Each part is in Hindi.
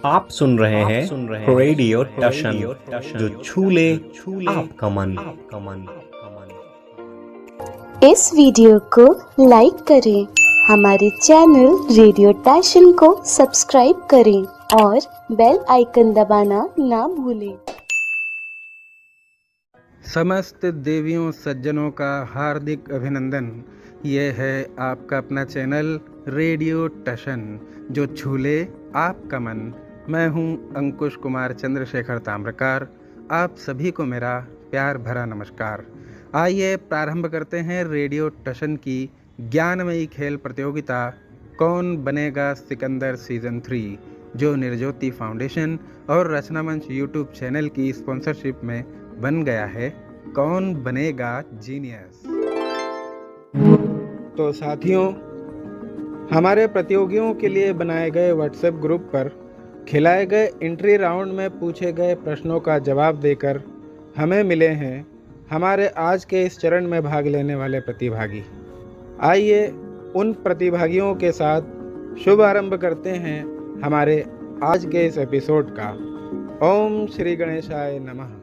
आप सुन रहे हैं रेडियो टशन, जो छू ले आपका मन। इस वीडियो को लाइक करें, हमारे चैनल रेडियो टशन को सब्सक्राइब करें और बेल आइकन दबाना ना भूलें। समस्त देवियों सज्जनों का हार्दिक अभिनंदन। ये है आपका अपना चैनल रेडियो टशन, जो छू ले आपका मन। मैं हूं अंकुश कुमार चंद्रशेखर ताम्रकार। आप सभी को मेरा प्यार भरा नमस्कार। आइए प्रारंभ करते हैं रेडियो टशन की ज्ञानमयी खेल प्रतियोगिता कौन बनेगा सिकंदर सीजन 3, जो निर्ज्योति फाउंडेशन और रचना मंच यूट्यूब चैनल की स्पॉन्सरशिप में बन गया है। कौन बनेगा जीनियस। तो साथियों, हमारे प्रतियोगियों के लिए बनाए गए व्हाट्सएप ग्रुप पर खिलाए गए एंट्री राउंड में पूछे गए प्रश्नों का जवाब देकर हमें मिले हैं हमारे आज के इस चरण में भाग लेने वाले प्रतिभागी। आइए उन प्रतिभागियों के साथ शुभ आरंभ करते हैं हमारे आज के इस एपिसोड का। ओम श्री गणेशाय नमः।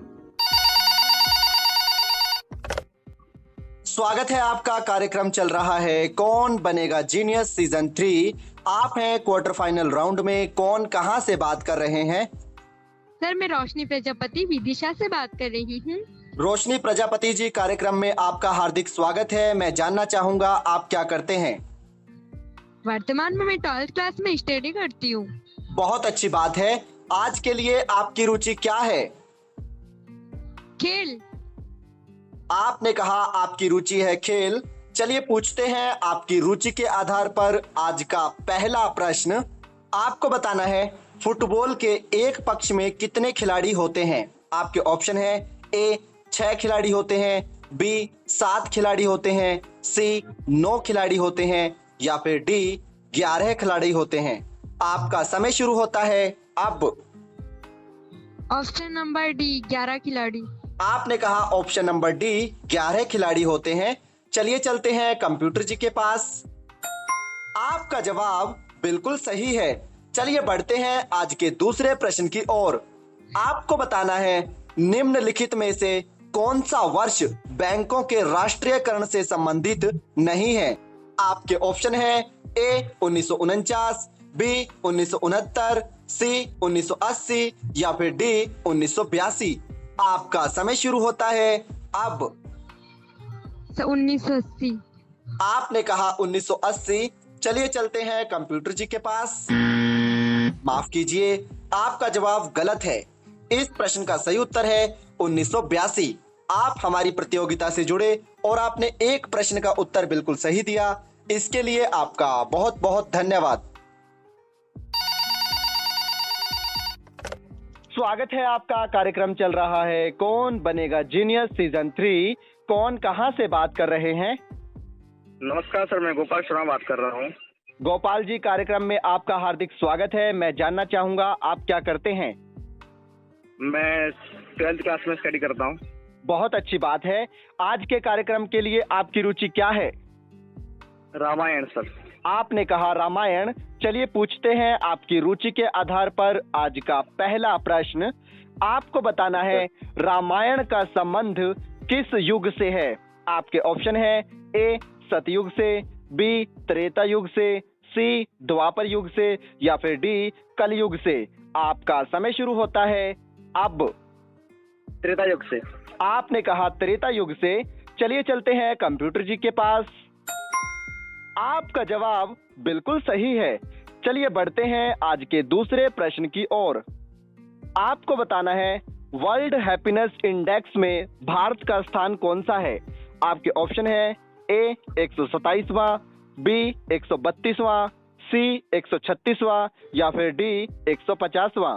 स्वागत है आपका। कार्यक्रम चल रहा है कौन बनेगा जीनियस सीजन 3। आप हैं क्वार्टर फाइनल राउंड में। कौन कहां से बात कर रहे हैं? सर, मैं रोशनी प्रजापति विदिशा से बात कर रही हूँ। रोशनी प्रजापति जी, कार्यक्रम में आपका हार्दिक स्वागत है। मैं जानना चाहूंगा आप क्या करते हैं? वर्तमान में मैं 12th क्लास में स्टडी करती हूँ। बहुत अच्छी बात है। आज के लिए आपकी रुचि क्या है? खेल। आपने कहा आपकी रुचि है खेल। चलिए पूछते हैं आपकी रुचि के आधार पर आज का पहला प्रश्न। आपको बताना है फुटबॉल के एक पक्ष में कितने खिलाड़ी होते हैं। आपके ऑप्शन है ए 6 खिलाड़ी होते हैं, बी 7 खिलाड़ी होते हैं, सी 9 खिलाड़ी होते हैं या फिर डी 11 खिलाड़ी होते हैं। आपका समय शुरू होता है अब। ऑप्शन नंबर डी 11 खिलाड़ी। आपने कहा ऑप्शन नंबर डी 11 खिलाड़ी होते हैं। चलिए चलते हैं कंप्यूटर जी के पास। आपका जवाब बिल्कुल सही है। चलिए बढ़ते हैं आज के दूसरे प्रश्न की ओर। आपको बताना है निम्नलिखित में से कौन सा वर्ष बैंकों के राष्ट्रीयकरण से संबंधित नहीं है। आपके ऑप्शन है ए 1949, बी 1969, सी 1980 या फिर डी 1982। आपका समय शुरू होता है अब। 1980। आपने कहा 1980। चलिए चलते हैं कंप्यूटर जी के पास। माफ कीजिए, आपका जवाब गलत है। इस प्रश्न का सही उत्तर है 1982। आप हमारी प्रतियोगिता से जुड़े और आपने एक प्रश्न का उत्तर बिल्कुल सही दिया। इसके लिए आपका बहुत बहुत धन्यवाद। स्वागत है आपका। कार्यक्रम चल रहा है कौन बनेगा जीनियस सीजन 3। कौन कहां से बात कर रहे हैं? नमस्कार सर, मैं गोपाल शर्मा बात कर रहा हूं। गोपाल जी, कार्यक्रम में आपका हार्दिक स्वागत है। मैं जानना चाहूंगा आप क्या करते हैं? मैं 12th क्लास में स्टडी करता हूं। बहुत अच्छी बात है। आज के कार्यक्रम के लिए आपकी रुचि क्या है? रामायण सर। आपने कहा रामायण। चलिए पूछते हैं आपकी रुचि के आधार पर आज का पहला प्रश्न। आपको बताना है रामायण का संबंध किस युग से है। आपके ऑप्शन है ए सतयुग से, बी त्रेता युग से, सी द्वापर युग से या फिर डी कलयुग से। आपका समय शुरू होता है अब। त्रेता युग से। आपने कहा त्रेता युग से। चलिए चलते हैं कंप्यूटर जी के पास। आपका जवाब बिल्कुल सही है। चलिए बढ़ते हैं आज के दूसरे प्रश्न की ओर। आपको बताना है वर्ल्ड हैप्पीनेस इंडेक्स में भारत का स्थान कौन सा है। आपके ऑप्शन है ए 127वां, बी 132वां, सी 136वां या फिर डी 150वां।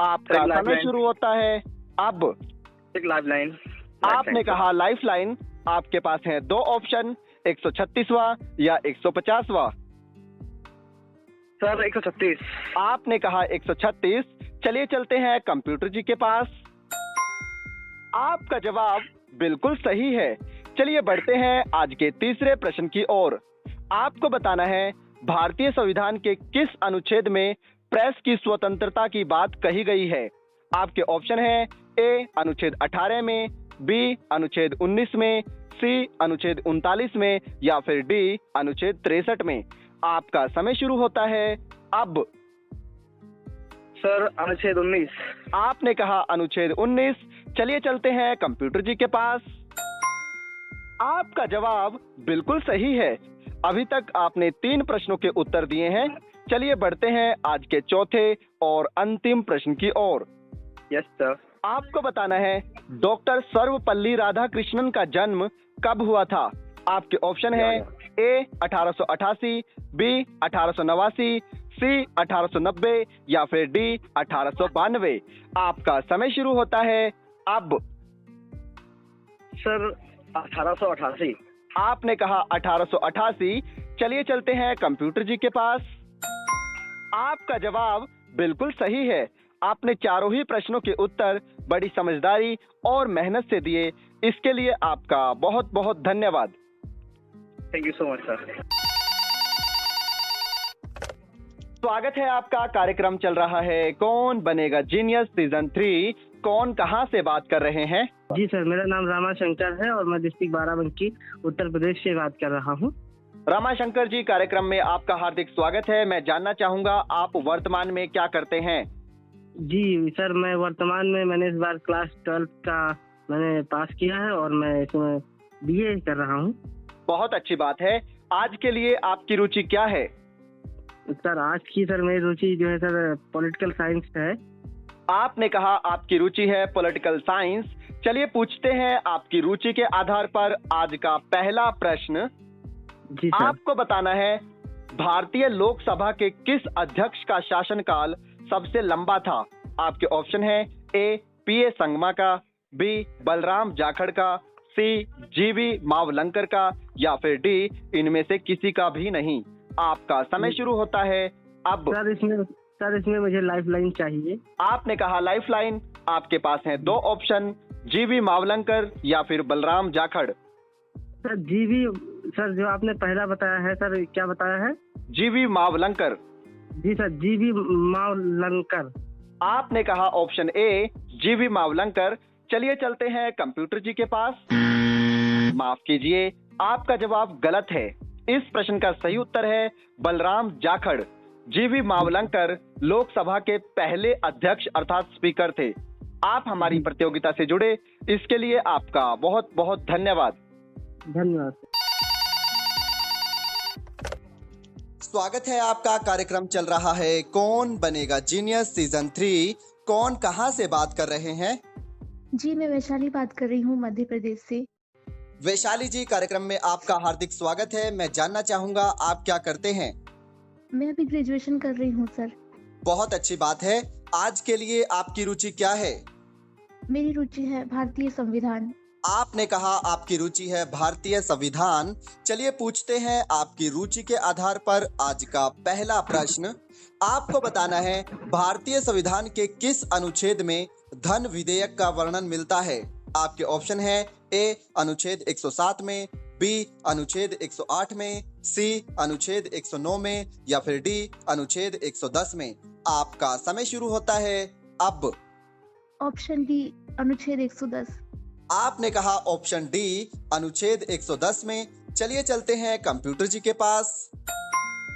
आपका समय शुरू होता है अब। एक लाइफलाइन। आपने कहा लाइफलाइन। आपके पास है दो ऑप्शन, 136वां या 150वां। सर 136। आपने कहा 136। चलिए चलते हैं कंप्यूटर जी के पास। आपका जवाब बिल्कुल सही है। चलिए बढ़ते हैं आज के तीसरे प्रश्न की ओर। आपको बताना है भारतीय संविधान के किस अनुच्छेद में प्रेस की स्वतंत्रता की बात कही गई है? आपके ऑप्शन है ए अनुच्छेद 18 में, बी अनुच्छेद 19 में, सी अनुच्छेद 39 में या फिर डी अनुच्छेद 63 में। आपका समय शुरू होता है अब। सर अनुच्छेद 19। आपने कहा अनुच्छेद 19। चलिए चलते हैं कंप्यूटर जी के पास। आपका जवाब बिल्कुल सही है। अभी तक आपने 3 प्रश्नों के उत्तर दिए हैं। चलिए बढ़ते हैं आज के चौथे और अंतिम प्रश्न की ओर। Yes sir. आपको बताना है डॉक्टर सर्वपल्ली राधाकृष्णन का जन्म कब हुआ था? आपके ऑप्शन है ए 1888, बी 1889, सी 1890 या फिर डी 1892। आपका समय शुरू होता है अब। सर 1888। आपने कहा 1888। चलिए चलते हैं कंप्यूटर जी के पास। आपका जवाब बिल्कुल सही है। आपने चारों ही प्रश्नों के उत्तर बड़ी समझदारी और मेहनत से दिए। इसके लिए आपका बहुत बहुत धन्यवाद। Thank you so much sir. स्वागत है आपका। कार्यक्रम चल रहा है कौन बनेगा जीनियस सीजन 3। कौन कहां से बात कर रहे हैं? जी सर, मेरा नाम रामाशंकर है और मैं डिस्ट्रिक्ट बाराबंकी उत्तर प्रदेश से बात कर रहा हूँ। रामाशंकर जी, कार्यक्रम में आपका हार्दिक स्वागत है। मैं जानना चाहूंगा आप वर्तमान में क्या करते हैं? जी सर, मैं वर्तमान में मैंने इस बार क्लास 12 का मैंने पास किया है और मैं इसमें बीए कर रहा हूँ। बहुत अच्छी बात है। आज के लिए आपकी रुचि क्या है? सर आज की मेरी रुचि जो है सर पॉलिटिकल साइंस है। आपने कहा आपकी रुचि है पॉलिटिकल साइंस। चलिए पूछते हैं आपकी रुचि के आधार पर आज का पहला प्रश्न। जी सर। आपको बताना है भारतीय लोकसभा के किस अध्यक्ष का शासनकाल सबसे लंबा था? आपके ऑप्शन है ए पीए संगमा का, बी बलराम जाखड़ का, सी जीवी मावलंकर का या फिर डी इनमें से किसी का भी नहीं। आपका समय शुरू होता है अब। सर इसमें मुझे लाइफलाइन चाहिए। आपने कहा लाइफलाइन। आपके पास हैं 2 ऑप्शन, जीवी मावलंकर या फिर बलराम जाखड़। सर जीवी, सर जो आपने पहला बताया है सर, क्या बताया है? जीवी मावलंकर। जी सर, जीवी मावलंकर। आपने कहा ऑप्शन ए जीवी मावलंकर। चलिए चलते हैं कंप्यूटर जी के पास। माफ कीजिए, आपका जवाब गलत है। इस प्रश्न का सही उत्तर है बलराम जाखड़। जीवी मावलंकर लोकसभा के पहले अध्यक्ष अर्थात स्पीकर थे। आप हमारी प्रतियोगिता से जुड़े, इसके लिए आपका बहुत बहुत धन्यवाद। धन्यवाद। स्वागत है आपका। कार्यक्रम चल रहा है कौन बनेगा जीनियस सीजन 3। कौन कहां से बात कर रहे हैं? जी मैं वैशाली बात कर रही हूँ मध्य प्रदेश से। वैशाली जी, कार्यक्रम में आपका हार्दिक स्वागत है। मैं जानना चाहूंगा आप क्या करते हैं? मैं अभी ग्रेजुएशन कर रही हूँ सर। बहुत अच्छी बात है। आज के लिए आपकी रुचि क्या है? मेरी रुचि है भारतीय संविधान। आपने कहा आपकी रुचि है भारतीय संविधान। चलिए पूछते हैं आपकी रुचि के आधार पर आज का पहला प्रश्न। आपको बताना है भारतीय संविधान के किस अनुच्छेद में धन विधेयक का वर्णन मिलता है? आपके ऑप्शन है ए अनुच्छेद 107 में, बी अनुच्छेद 108 में, सी अनुच्छेद 109 में या फिर डी अनुच्छेद 110 में। आपका समय शुरू होता है अब। ऑप्शन डी अनुच्छेद 110। आपने कहा ऑप्शन डी अनुच्छेद 110 में। चलिए चलते हैं कंप्यूटर जी के पास।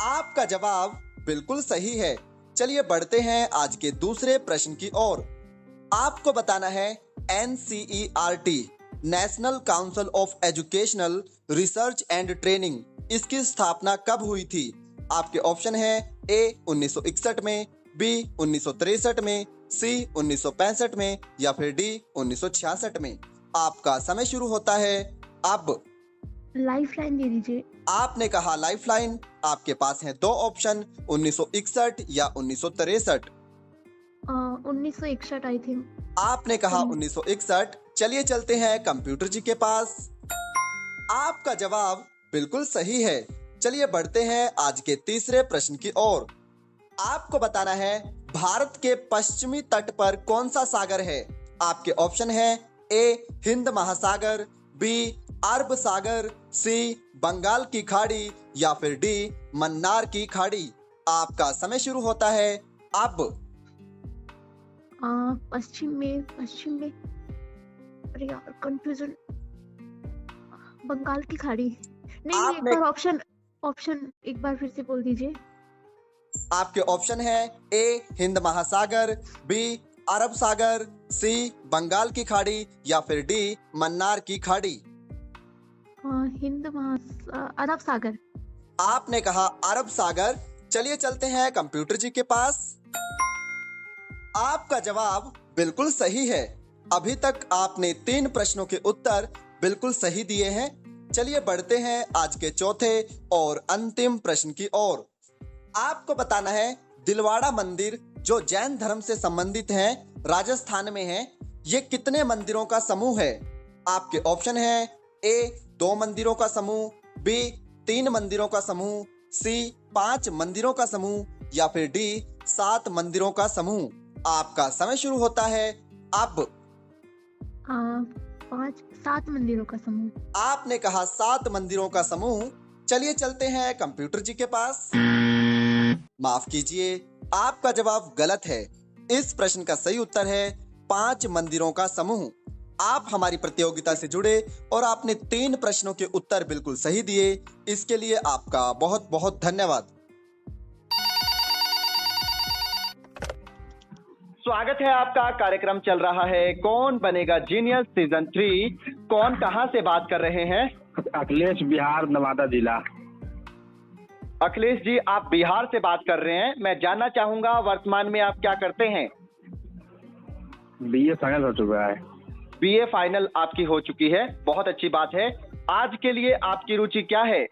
आपका जवाब बिल्कुल सही है। चलिए बढ़ते हैं आज के दूसरे प्रश्न की ओर। आपको बताना है NCERT national council of educational research and training, इसकी स्थापना कब हुई थी? आपके ऑप्शन है ए 1961 में, बी 1963 में, सी 1965 में या फिर डी 1966 में। आपका समय शुरू होता है अब। लाइफलाइन दे दीजिए। आपने कहा लाइफलाइन। आपके पास हैं 2 ऑप्शन, 1961 या 1963। 1961 आई थिंक। आपने कहा 1961। चलिए चलते हैं कंप्यूटर जी के पास। आपका जवाब बिल्कुल सही है। चलिए बढ़ते हैं आज के तीसरे प्रश्न की ओर। आपको बताना है भारत के पश्चिमी तट पर कौन सा सागर है? आपके ऑप्शन है ए हिंद महासागर, बी अरब सागर, सी बंगाल की खाड़ी या फिर डी मन्नार की खाड़ी। आपका समय शुरू होता है अब पश्चिम में अरे यार कंफ्यूजन। बंगाल की खाड़ी। नहीं एक आपने- बार ऑप्शन एक बार फिर से बोल दीजिए। आपके ऑप्शन है ए हिंद महासागर, बी अरब सागर, सी बंगाल की खाड़ी या फिर डी मन्नार की खाड़ी। अरब सागर। आपने कहा अरब सागर। चलिए चलते हैं कंप्यूटर जी के पास। आपका जवाब बिल्कुल सही है। अभी तक आपने 3 प्रश्नों के उत्तर बिल्कुल सही दिए हैं। चलिए बढ़ते हैं आज के चौथे और अंतिम प्रश्न की ओर। आपको बताना है दिलवाड़ा मंदिर जो जैन धर्म से संबंधित है, राजस्थान में है, ये कितने मंदिरों का समूह है। आपके ऑप्शन है ए 2 मंदिरों का समूह, बी 3 मंदिरों का समूह, सी 5 मंदिरों का समूह या फिर डी 7 मंदिरों का समूह। आपका समय शुरू होता है अब। 7 मंदिरों का समूह। आपने कहा 7 मंदिरों का समूह। चलिए चलते हैं कंप्यूटर जी के पास। माफ कीजिए, आपका जवाब गलत है। इस प्रश्न का सही उत्तर है 5 मंदिरों का समूह। आप हमारी प्रतियोगिता से जुड़े और आपने 3 प्रश्नों के उत्तर बिल्कुल सही दिए। इसके लिए आपका बहुत बहुत धन्यवाद। स्वागत है आपका। कार्यक्रम चल रहा है कौन बनेगा जीनियस सीजन 3। कौन कहां से बात कर रहे हैं? अखिलेश, बिहार, नवादा जिला। अखिलेश जी, आप बिहार से बात कर रहे हैं। मैं जानना चाहूंगा वर्तमान में आप क्या करते हैं? बीए फाइनल हो चुका है। बीए फाइनल आपकी हो चुकी है, बहुत अच्छी बात है। आज के लिए आपकी रुचि क्या है?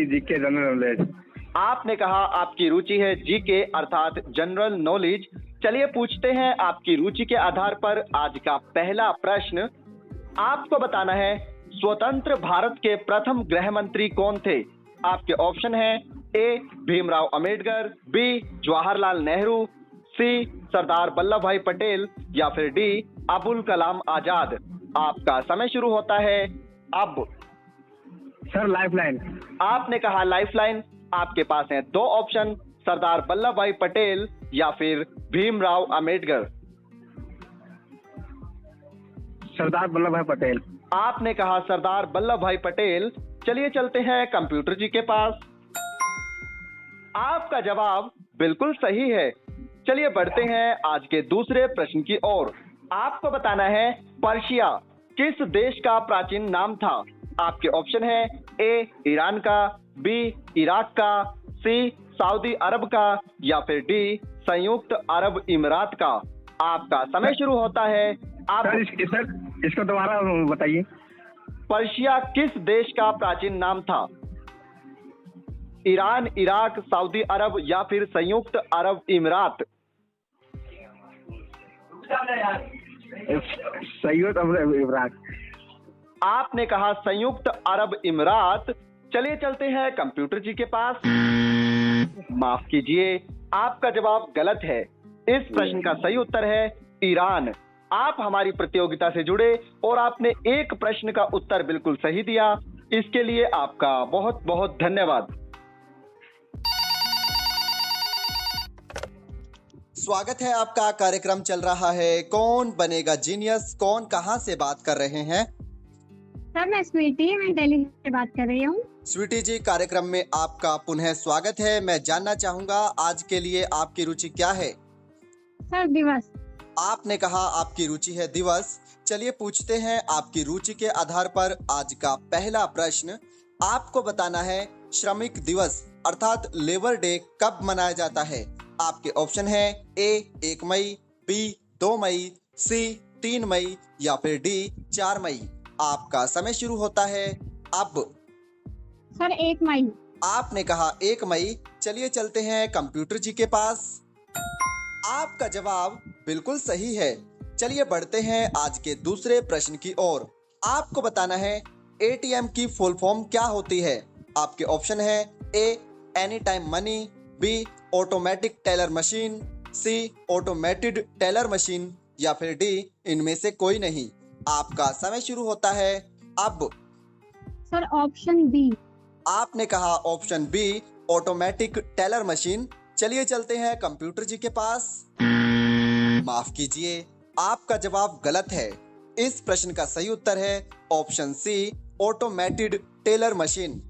GK general knowledge. आपने कहा आपकी रुचि है जीके अर्थात जनरल नॉलेज। चलिए पूछते हैं आपकी रुचि के आधार पर आज का पहला प्रश्न। आपको बताना है स्वतंत्र भारत के प्रथम गृह मंत्री कौन थे। आपके ऑप्शन है ए भीमराव अंबेडकर, बी जवाहरलाल नेहरू, सी सरदार वल्लभ भाई पटेल या फिर डी अबुल कलाम आजाद। आपका समय शुरू होता है अब। Sir lifeline. आपने कहा लाइफलाइन। आपके पास हैं 2 ऑप्शन, सरदार वल्लभ भाई पटेल या फिर भीमराव अंबेडकर। सरदार वल्लभ भाई पटेल। आपने कहा सरदार वल्लभ भाई पटेल। चलिए चलते हैं कंप्यूटर जी के पास। आपका जवाब बिल्कुल सही है। चलिए बढ़ते हैं आज के दूसरे प्रश्न की ओर। आपको बताना है पर्शिया किस देश का प्राचीन नाम था। आपके ऑप्शन है ए ईरान का, बी इराक का, सी सऊदी अरब का या फिर डी संयुक्त अरब इमारात का। आपका समय शुरू होता है आप। सर इसको दोबारा बताइए। पर्शिया किस देश का प्राचीन नाम था? ईरान, इराक, सऊदी अरब या फिर संयुक्त अरब इमारात। संयुक्त अरब इमारात। आपने कहा संयुक्त अरब इमारात। चलिए चलते हैं कंप्यूटर जी के पास। माफ कीजिए, आपका जवाब गलत है। इस प्रश्न का सही उत्तर है ईरान। आप हमारी प्रतियोगिता से जुड़े और आपने एक प्रश्न का उत्तर बिल्कुल सही दिया। इसके लिए आपका बहुत बहुत धन्यवाद। स्वागत है आपका। कार्यक्रम चल रहा है कौन बनेगा जीनियस। कौन कहां से बात कर रहे हैं? सर मैं स्वीटी, मैं दिल्ली से बात कर रही हूँ। स्वीटी जी, कार्यक्रम में आपका पुनः स्वागत है। मैं जानना चाहूंगा आज के लिए आपकी रुचि क्या है? सर दिवस। आपने कहा आपकी रुचि है दिवस। चलिए पूछते हैं आपकी रुचि के आधार पर आज का पहला प्रश्न। आपको बताना है श्रमिक दिवस अर्थात लेबर डे कब मनाया जाता है। आपके ऑप्शन है ए 1 मई, बी 2 मई, सी 3 मई या फिर डी 4 मई। आपका समय शुरू होता है अब। सर 1 मई। आपने कहा 1 मई। चलिए चलते हैं कंप्यूटर जी के पास। आपका जवाब बिल्कुल सही है। चलिए बढ़ते हैं आज के दूसरे प्रश्न की ओर। आपको बताना है एटीएम की फुल फॉर्म क्या होती है। आपके ऑप्शन है A any time money, B automatic teller machine, C automated teller machine या फिर डी इनमें से कोई नहीं। आपका समय शुरू होता है अब। Sir option B. आपने कहा option B automatic teller machine. चलिए चलते हैं कंप्यूटर जी के पास। माफ कीजिए, आपका जवाब गलत है। इस प्रश्न का सही उत्तर है option C, automated teller machine.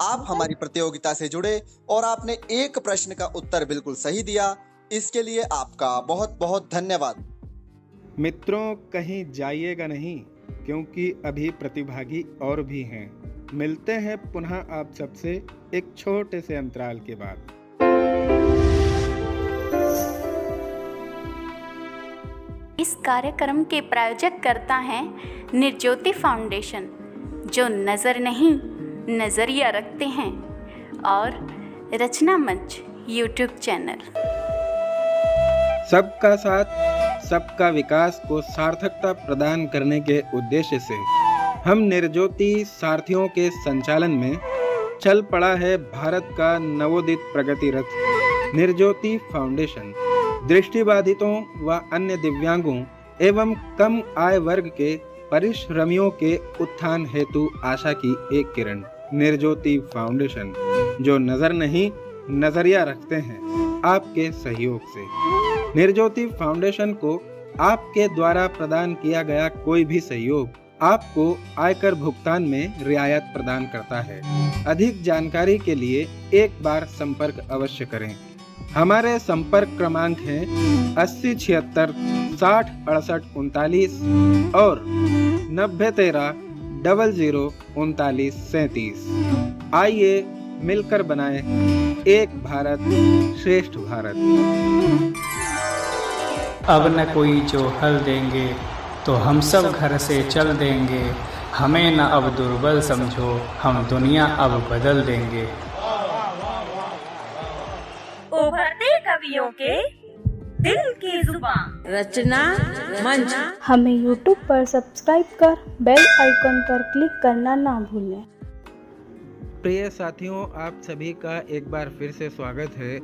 आप हमारी प्रतियोगिता से जुड़े और आपने एक प्रश्न का उत्तर बिल्कुल सही दिया, इसके लिए आपका बहुत बहुत धन्यवाद। मित्रों, कहीं जाइएगा नहीं, क्योंकि अभी प्रतिभागी और भी हैं। मिलते हैं पुनः आप सबसे एक छोटे से अंतराल के बाद। इस कार्यक्रम के प्रायोजक करता है निर्ज्योति फाउंडेशन, जो नज़र नहीं नज़रिया रखते हैं, और रचना मंच यूट्यूब चैनल। सबका साथ सबका विकास को सार्थकता प्रदान करने के उद्देश्य से हम निर्ज्योति सारथियों के संचालन में चल पड़ा है भारत का नवोदित प्रगति रथ निर्ज्योति फाउंडेशन। दृष्टिबाधितों व अन्य दिव्यांगों एवं कम आय वर्ग के परिश्रमियों के उत्थान हेतु आशा की एक किरण निर्ज्योति फाउंडेशन, जो नजर नहीं नजरिया रखते हैं आपके सहयोग से। निर्ज्योति फाउंडेशन को आपके द्वारा प्रदान किया गया कोई भी सहयोग आपको आयकर भुगतान में रियायत प्रदान करता है। अधिक जानकारी के लिए एक बार संपर्क अवश्य करें। हमारे संपर्क क्रमांक हैं 80 76 60 68 39 और 90 13 00 39 37। आइए मिलकर बनाएं एक भारत श्रेष्ठ भारत। अब न कोई जो हल देंगे तो हम सब घर से चल देंगे। हमें न अब दुर्बल समझो, हम दुनिया अब बदल देंगे। उभरते कवियों के दिल की जुबान, रचना मंच। हमें YouTube पर सब्सक्राइब कर बेल आइकन पर क्लिक करना ना भूलें। प्रिय साथियों, आप सभी का एक बार फिर से स्वागत है।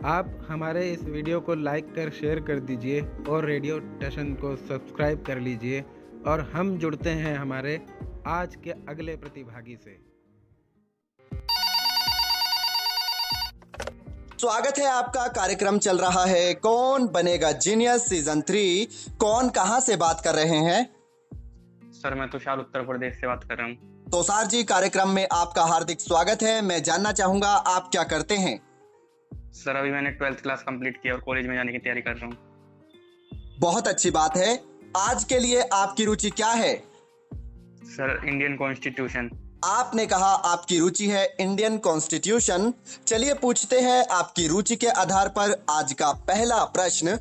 आप हमारे इस वीडियो को लाइक कर शेयर कर दीजिए और रेडियो टशन को सब्सक्राइब कर लीजिए, और हम जुड़ते हैं हमारे आज के अगले प्रतिभागी से। स्वागत है आपका। कार्यक्रम चल रहा है कौन बनेगा जीनियस सीजन 3। कौन कहां से बात कर रहे हैं? सर, मैं तुषार उत्तर प्रदेश से बात कर रहा हूँ। तुषार जी, कार्यक्रम में आपका हार्दिक स्वागत है। मैं जानना चाहूंगा आप क्या करते हैं? सर, अभी मैंने 12th क्लास कंप्लीट किया और कॉलेज में जाने की तैयारी कर रहा हूँ। बहुत अच्छी बात है। आज के लिए आपकी रुचि क्या है? Sir, Indian constitution. आपने कहा आपकी रुचि है इंडियन कॉन्स्टिट्यूशन। चलिए पूछते हैं आपकी रुचि के आधार पर आज का पहला प्रश्न।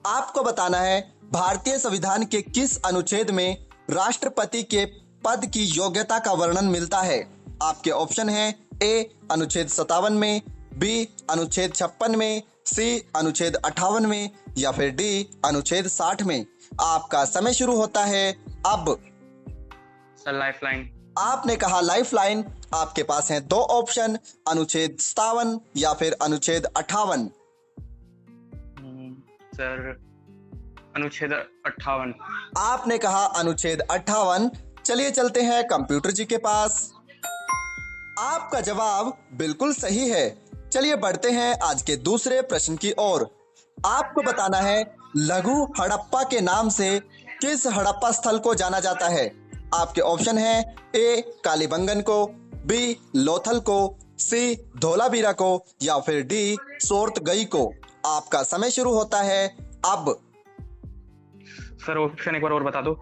आपको बताना है भारतीय संविधान के किस अनुच्छेद में राष्ट्रपति के पद की योग्यता का वर्णन मिलता है? आपके ऑप्शन हैं ए अनुच्छेद 57 में, बी अनुच्छेद 56 में, सी अनुच्छेद 58 में, या फिर डी अनुच्छेद 60 में। आपका समय शुरू होता है अब। Sir, lifeline. आपने कहा लाइफलाइन। आपके पास हैं दो ऑप्शन, अनुच्छेद 57 या फिर अनुच्छेद 58। सर, अनुच्छेद 58। आपने कहा अनुच्छेद 58। चलिए चलते हैं कंप्यूटर जी के पास। आपका जवाब बिल्कुल सही है। चलिए बढ़ते हैं आज के दूसरे प्रश्न की ओर। आपको बताना है लघु हड़प्पा के नाम से किस हड़प्पा स्थल को जाना जाता है? आपके ऑप्शन हैं ए कालीबंगन को, बी लोथल को, सी धोलावीरा को, या फिर डी सोर्तगई को। आपका समय शुरू होता है अब। सर, ऑप्शन एक बार और बता दो।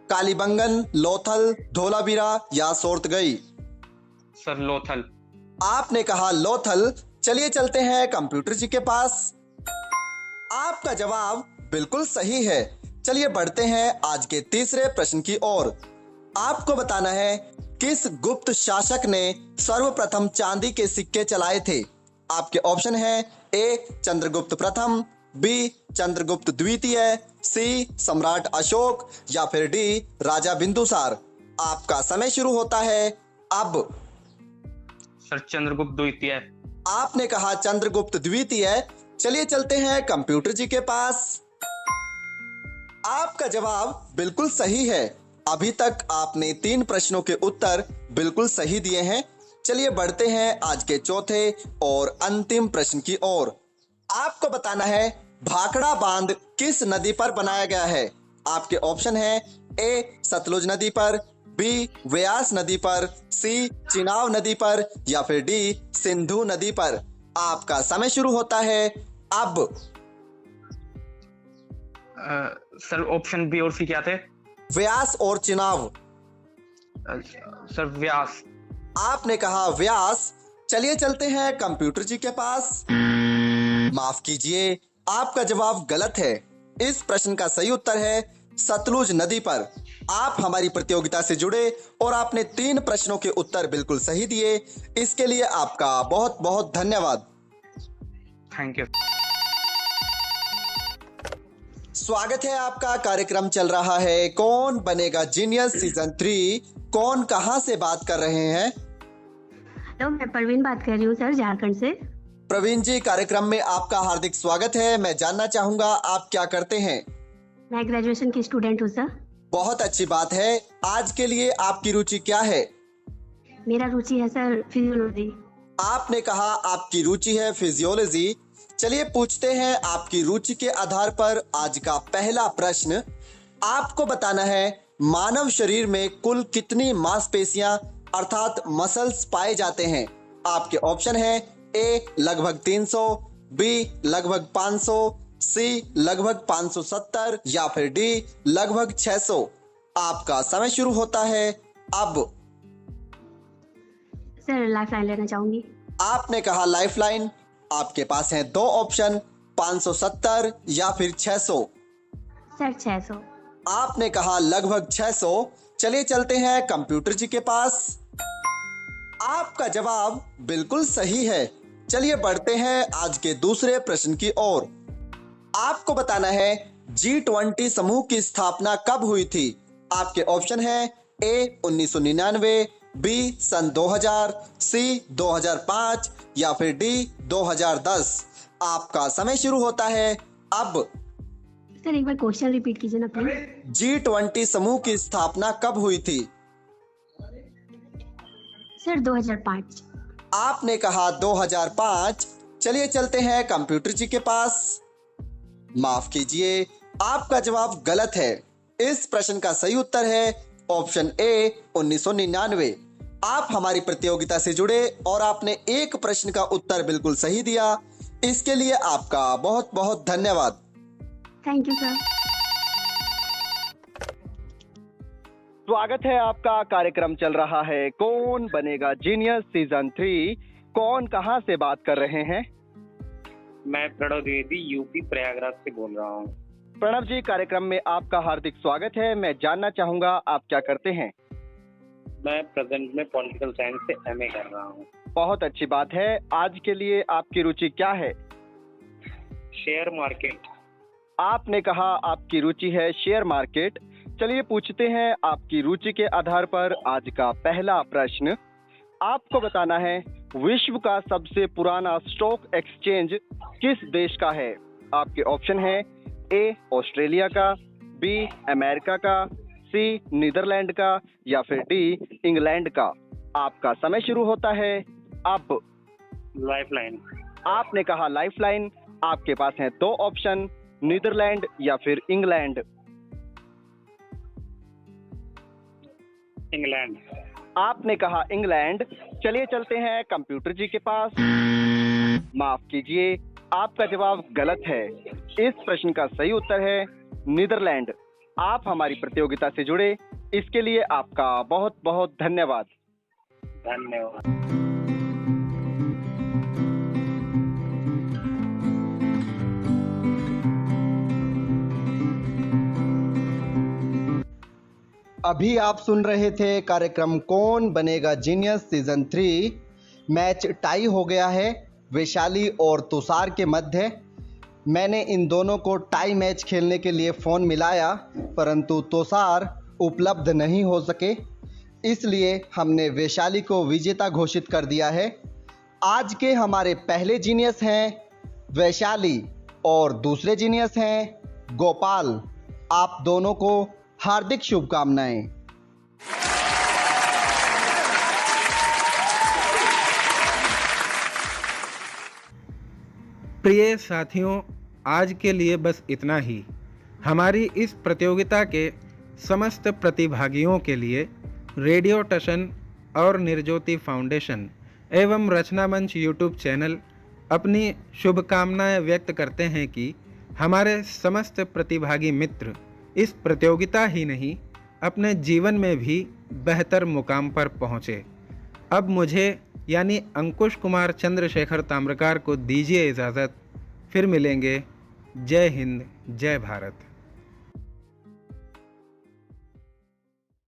कालीबंगन, लोथल, धोलावीरा या सोर्तगई। सर, लोथल। आपने कहा लोथल। चलिए चलते हैं कंप्यूटर जी के पास। आपका जवाब बिल्कुल सही है। चलिए बढ़ते हैं आज के तीसरे प्रश्न की ओर। आपको बताना है किस गुप्त शासक ने सर्वप्रथम चांदी के सिक्के चलाए थे? आपके ऑप्शन हैं ए चंद्रगुप्त प्रथम, बी चंद्रगुप्त द्वितीय, सी सम्राट अशोक, या फिर डी राजा बिंदुसार। आपका समय शुरू होता है अब। सर, चंद्रगुप्त द्वितीय। आपने कहा चंद्रगुप्त द्वितीय। चलिए चलते हैं कंप्यूटर जी के पास। आपका जवाब बिल्कुल सही है। अभी तक आपने 3 प्रश्नों के उत्तर बिल्कुल सही दिए हैं। चलिए बढ़ते हैं आज के चौथे और अंतिम प्रश्न की ओर। आपको बताना है भाखड़ा बांध किस नदी पर बनाया गया है। आपके ऑप्शन है ए सतलुज नदी पर, बी व्यास नदी पर, सी चिनाब नदी पर या फिर डी सिंधु नदी पर। आपका समय शुरू होता है अब। सर ऑप्शन बी और सी क्या थे? व्यास और चिनाब। सर व्यास। आपने कहा व्यास। चलिए चलते हैं कंप्यूटर जी के पास। माफ कीजिए, आपका जवाब गलत है। इस प्रश्न का सही उत्तर है सतलुज नदी पर। आप हमारी प्रतियोगिता से जुड़े और आपने 3 प्रश्नों के उत्तर बिल्कुल सही दिए। इसके लिए आपका बहुत बहुत धन्यवाद। Thank you. स्वागत है आपका। कार्यक्रम चल रहा है कौन बनेगा जीनियस सीजन 3। कौन कहां से बात कर रहे हैं? तो मैं परवीन बात कर रही हूँ सर, झारखंड से। प्रवीण जी, कार्यक्रम में आपका हार्दिक स्वागत है। मैं जानना चाहूंगा आप क्या करते हैं? मैं ग्रेजुएशन की स्टूडेंट हूँ सर। बहुत अच्छी बात है। आज के लिए आपकी रुचि क्या है? मेरा रुचि है सर फिजियोलॉजी। आपने कहा आपकी रुचि है फिजियोलॉजी। चलिए पूछते हैं आपकी रुचि के आधार पर आज का पहला प्रश्न। आपको बताना है मानव शरीर में कुल कितनी मांसपेशियां अर्थात मसल्स पाए जाते हैं। आपके ऑप्शन है ए लगभग 300, बी लगभग 500, सी लगभग 570 या फिर डी लगभग 600। आपका समय शुरू होता है अब। सर लाइफलाइन लेना चाहूंगी। आपने कहा लाइफलाइन। आपके पास हैं 2 ऑप्शन, 570 या फिर 600। सर 600। आपने कहा लगभग 600। चलिए चलते हैं कंप्यूटर जी के पास। आपका जवाब बिल्कुल सही है। चलिए बढ़ते हैं आज के दूसरे प्रश्न की ओर। आपको बताना है G20 समूह की स्थापना कब हुई थी। आपके ऑप्शन है ए 1999, बी सन 2000, सी 2005 या फिर डी 2010। आपका समय शुरू होता है अब। सर एक बार क्वेश्चन रिपीट कीजिए ना प्लीज। G20 समूह की स्थापना कब हुई थी? सर 2005। आपने कहा 2005। चलिए चलते हैं कंप्यूटर जी के पास। माफ कीजिए, आपका जवाब गलत है। इस प्रश्न का सही उत्तर है ऑप्शन ए 1999। आप हमारी प्रतियोगिता से जुड़े और आपने एक प्रश्न का उत्तर बिल्कुल सही दिया। इसके लिए आपका बहुत बहुत धन्यवाद। Thank you sir. स्वागत है आपका। कार्यक्रम चल रहा है कौन बनेगा जीनियस सीजन 3। कौन कहां से बात कर रहे हैं? मैं प्रणव द्विवेदी यूपी प्रयागराज से बोल रहा हूँ। प्रणव जी, कार्यक्रम में आपका हार्दिक स्वागत है। मैं जानना चाहूंगा आप क्या करते हैं? मैं प्रेजेंट में पॉलिटिकल साइंस से एमए कर रहा हूँ। बहुत अच्छी बात है। आज के लिए आपकी रुचि क्या है? Share market. आपने कहा आपकी रुचि है शेयर मार्केट। चलिए पूछते हैं आपकी रुचि के आधार पर आज का पहला प्रश्न। आपको बताना है विश्व का सबसे पुराना स्टॉक एक्सचेंज किस देश का है। आपके ऑप्शन है ए ऑस्ट्रेलिया का, बी अमेरिका का, सी नीदरलैंड का या फिर डी इंग्लैंड का। आपका समय शुरू होता है अब। लाइफलाइन। आपने कहा लाइफलाइन। आपके पास हैं 2 ऑप्शन, नीदरलैंड या फिर इंग्लैंड। इंग्लैंड। आपने कहा इंग्लैंड। चलिए चलते हैं कंप्यूटर जी के पास। माफ कीजिए, आपका जवाब गलत है। इस प्रश्न का सही उत्तर है नीदरलैंड। आप हमारी प्रतियोगिता से जुड़े, इसके लिए आपका बहुत बहुत धन्यवाद। धन्यवाद। अभी आप सुन रहे थे कार्यक्रम कौन बनेगा जीनियस सीजन 3। मैच टाई हो गया है वैशाली और तुषार के मध्य। मैंने इन दोनों को टाई मैच खेलने के लिए फ़ोन मिलाया, परंतु तुषार उपलब्ध नहीं हो सके, इसलिए हमने वैशाली को विजेता घोषित कर दिया है। आज के हमारे पहले जीनियस हैं वैशाली और दूसरे जीनियस हैं गोपाल। आप दोनों को हार्दिक शुभकामनाएं। प्रिय साथियों, आज के लिए बस इतना ही। हमारी इस प्रतियोगिता के समस्त प्रतिभागियों के लिए रेडियो टशन और निर्ज्योति फाउंडेशन एवं रचना मंच यूट्यूब चैनल अपनी शुभकामनाएं व्यक्त करते हैं कि हमारे समस्त प्रतिभागी मित्र इस प्रतियोगिता ही नहीं अपने जीवन में भी बेहतर मुकाम पर पहुँचे। अब मुझे यानी अंकुश कुमार चंद्रशेखर ताम्रकार को दीजिए इजाज़त। फिर मिलेंगे। जय हिंद, जय भारत।